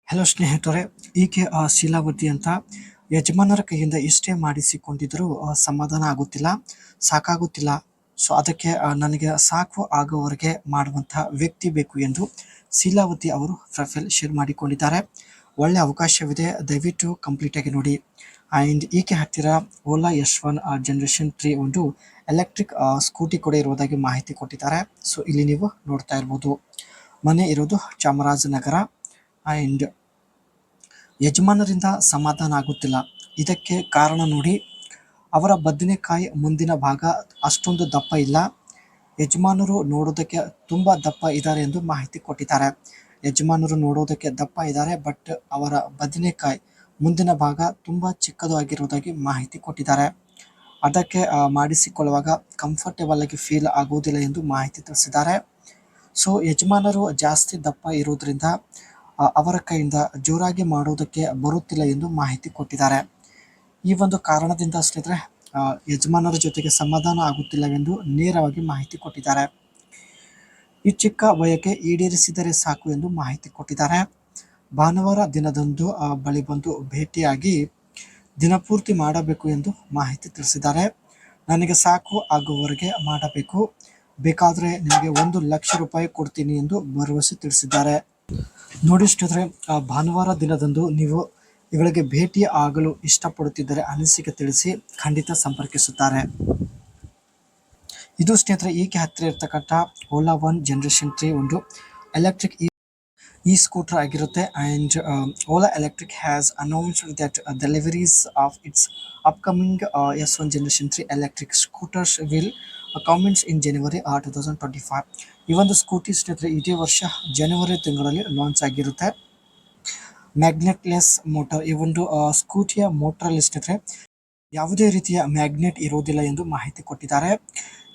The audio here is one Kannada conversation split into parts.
ಹಲೋ ಸ್ನೇಹಿತರೆ, ಈಕೆ ಶೀಲಾವತಿ ಅಂತ ಯಜಮಾನರ ಕೈಯಿಂದ ಎಷ್ಟೇ ಮಾಡಿಸಿಕೊಂಡಿದ್ರೂ ಸಮಾಧಾನ ಆಗುತ್ತಿಲ್ಲ, ಸಾಕಾಗುತ್ತಿಲ್ಲ. ಸೊ ಅದಕ್ಕೆ ನನಗೆ ಸಾಕು ಆಗುವವರೆಗೆ ಮಾಡುವಂತಹ ವ್ಯಕ್ತಿ ಬೇಕು ಎಂದು ಶೀಲಾವತಿ ಅವರು ಪ್ರೊಫೈಲ್ ಶೇರ್ ಮಾಡಿಕೊಂಡಿದ್ದಾರೆ. ಒಳ್ಳೆ ಅವಕಾಶವಿದೆ, ದಯವಿಟ್ಟು ಕಂಪ್ಲೀಟ್ ಆಗಿ ನೋಡಿ. ಆ್ಯಂಡ್ ಈಕೆ ಹತ್ತಿರ ಓಲಾ S1 ಜನರೇಷನ್ 3 ಒಂದು ಎಲೆಕ್ಟ್ರಿಕ್ ಸ್ಕೂಟಿ ಕೂಡ ಇರುವುದಾಗಿ ಮಾಹಿತಿ ಕೊಟ್ಟಿದ್ದಾರೆ. ಸೊ ಇಲ್ಲಿ ನೀವು ನೋಡ್ತಾ ಇರ್ಬೋದು, ಮನೆ ಇರೋದು ಚಾಮರಾಜನಗರ. ಆ್ಯಂಡ್ ಯಜಮಾನರಿಂದ ಸಮಾಧಾನ ಆಗುತ್ತಿಲ್ಲ. ಇದಕ್ಕೆ ಕಾರಣ ನೋಡಿ, ಅವರ ಬದನೆಕಾಯಿ ಮುಂದಿನ ಭಾಗ ಅಷ್ಟೊಂದು ದಪ್ಪ ಇಲ್ಲ. ಯಜಮಾನರು ನೋಡೋದಕ್ಕೆ ತುಂಬ ದಪ್ಪ ಇದ್ದಾರೆ ಎಂದು ಮಾಹಿತಿ ಕೊಟ್ಟಿದ್ದಾರೆ. ಯಜಮಾನರು ನೋಡೋದಕ್ಕೆ ದಪ್ಪ ಇದ್ದಾರೆ, ಬಟ್ ಅವರ ಬದನೆಕಾಯಿ ಮುಂದಿನ ಭಾಗ ತುಂಬ ಚಿಕ್ಕದು ಆಗಿರುವುದಾಗಿ ಮಾಹಿತಿ ಕೊಟ್ಟಿದ್ದಾರೆ. ಅದಕ್ಕೆ ಮಾಡಿಸಿಕೊಳ್ಳುವಾಗ ಕಂಫರ್ಟೇಬಲ್ ಆಗಿ ಫೀಲ್ ಆಗುವುದಿಲ್ಲ ಎಂದು ಮಾಹಿತಿ ತಿಳಿಸಿದ್ದಾರೆ. ಸೊ ಯಜಮಾನರು ಜಾಸ್ತಿ ದಪ್ಪ ಇರುವುದರಿಂದ ಅವರ ಕೈಯಿಂದ ಜೋರಾಗಿ ಮಾಡುವುದಕ್ಕೆ ಬರುತ್ತಿಲ್ಲ ಎಂದು ಮಾಹಿತಿ ಕೊಟ್ಟಿದ್ದಾರೆ. ಈ ಒಂದು ಕಾರಣದಿಂದ ಸ್ನೇಹಿತರೆ ಯಜಮಾನರ ಜೊತೆಗೆ ಸಮಾಧಾನ ಆಗುತ್ತಿಲ್ಲವೆಂದು ನೇರವಾಗಿ ಮಾಹಿತಿ ಕೊಟ್ಟಿದ್ದಾರೆ. ಈ ಚಿಕ್ಕ ಬಯಕೆ ಈಡೇರಿಸಿದರೆ ಸಾಕು ಎಂದು ಮಾಹಿತಿ ಕೊಟ್ಟಿದ್ದಾರೆ. ಭಾನುವಾರ ದಿನದಂದು ಬಳಿ ಬಂದು ಭೇಟಿಯಾಗಿ ದಿನಪೂರ್ತಿ ಮಾಡಬೇಕು ಎಂದು ಮಾಹಿತಿ ತಿಳಿಸಿದ್ದಾರೆ. ನನಗೆ ಸಾಕು ಆಗುವವರೆಗೆ ಮಾಡಬೇಕು, ಬೇಕಾದರೆ ನಿಮಗೆ 1,00,000 ರೂಪಾಯಿ ಕೊಡ್ತೀನಿ ಎಂದು ಭರವಸೆ ತಿಳಿಸಿದ್ದಾರೆ. ನೋಡಿ ಸ್ನೇಹಿತರೆ, ಭಾನುವಾರ ದಿನದಂದು ನೀವು ಇವಳಿಗೆ ಭೇಟಿ ಆಗಲು ಇಷ್ಟಪಡುತ್ತಿದ್ದರೆ ಅನಿಸಿಕೆ ತಿಳಿಸಿ, ಖಂಡಿತ ಸಂಪರ್ಕಿಸುತ್ತಾರೆ. ಇದು ಸ್ನೇಹಿತರೆ ಈಕೆ ಹತ್ತಿರ ಇರ್ತಕ್ಕಂಥ ಓಲಾ 1 ಜನರೇಷನ್ 3 ಒಂದು ಎಲೆಕ್ಟ್ರಿಕ್ ಈ ಸ್ಕೂಟರ್ ಆಗಿರುತ್ತೆ. And Ola electric has announced that deliveries of its upcoming S1 generation 3 electric scooters will commence in January 2025. ಈ ಒಂದು ಸ್ಕೂಟಿ ಸ್ನೇಹಿತರೆ ಇದೇ ವರ್ಷ ಜನವರಿ ತಿಂಗಳಲ್ಲಿ ಲಾಂಚ್ ಆಗಿರುತ್ತೆ. ಮ್ಯಾಗ್ನೆಟ್ಲೆಸ್ ಮೋಟರ್, ಈ ಒಂದು ಸ್ಕೂಟಿಯ ಮೋಟರಲ್ಲಿ ಸ್ನೇಹಿತರೆ ಯಾವುದೇ ರೀತಿಯ ಮ್ಯಾಗ್ನೆಟ್ ಇರುವುದಿಲ್ಲ ಎಂದು ಮಾಹಿತಿ ಕೊಟ್ಟಿದ್ದಾರೆ.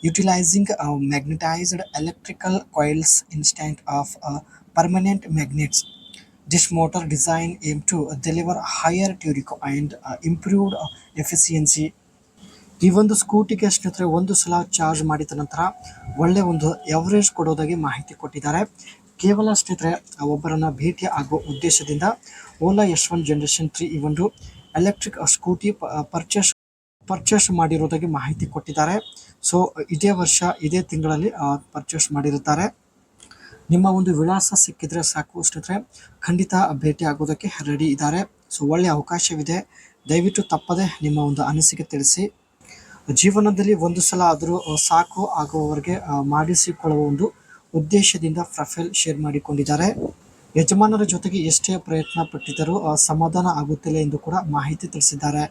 Utilising magnetised electrical coils instead of permanent magnets. This motor design aim to deliver higher torque and improved efficiency. ಈ ಒಂದು ಸ್ಕೂಟಿಗೆ ಸ್ನೇಹಿತರೆ ಒಂದು ಸಲ ಚಾರ್ಜ್ ಮಾಡಿದ ನಂತರ ಒಳ್ಳೆ ಒಂದು ಎವರೇಜ್ ಕೊಡೋದಾಗಿ ಮಾಹಿತಿ ಕೊಟ್ಟಿದ್ದಾರೆ. ಕೇವಲ ಸ್ನೇಹಿತರೆ ಒಬ್ಬರನ್ನ ಭೇಟಿ ಆಗುವ ಉದ್ದೇಶದಿಂದ ಓಲಾ S1 ಜನರೇಷನ್ 3 ಈ ಒಂದು ಎಲೆಕ್ಟ್ರಿಕ್ ಸ್ಕೂಟಿ ಪರ್ಚೇಸ್ ಮಾಡಿರೋದಾಗಿ ಮಾಹಿತಿ ಕೊಟ್ಟಿದ್ದಾರೆ. ಸೊ ಇದೇ ವರ್ಷ ಇದೇ ತಿಂಗಳಲ್ಲಿ ಪರ್ಚೇಸ್ ಮಾಡಿರುತ್ತಾರೆ. ನಿಮ್ಮ ಒಂದು ವಿಳಾಸ ಸಿಕ್ಕಿದ್ರೆ ಸಾಕು ಸ್ನೇಹಿತರೆ, ಖಂಡಿತ ಭೇಟಿ ಆಗೋದಕ್ಕೆ ರೆಡಿ ಇದ್ದಾರೆ. ಸೊ ಒಳ್ಳೆಯ ಅವಕಾಶವಿದೆ, ದಯವಿಟ್ಟು ತಪ್ಪದೆ ನಿಮ್ಮ ಒಂದು ಅನಿಸಿಕೆ ತಿಳಿಸಿ. ಜೀವನದಲ್ಲಿ ಒಂದು ಸಲ ಆದರೂ ಸಾಕು ಆಗುವವರೆಗೆ ಮಾಡಿಸಿಕೊಳ್ಳುವ ಒಂದು ಉದ್ದೇಶದಿಂದ ಪ್ರೊಫೈಲ್ ಶೇರ್ ಮಾಡಿಕೊಂಡಿದ್ದಾರೆ. ಯಜಮಾನರ ಜೊತೆಗೆ ಎಷ್ಟೇ ಪ್ರಯತ್ನ ಪಟ್ಟಿದ್ದರೂ ಸಮಾಧಾನ ಆಗುತ್ತಿಲ್ಲ ಎಂದು ಕೂಡ ಮಾಹಿತಿ ತಿಳಿಸಿದ್ದಾರೆ.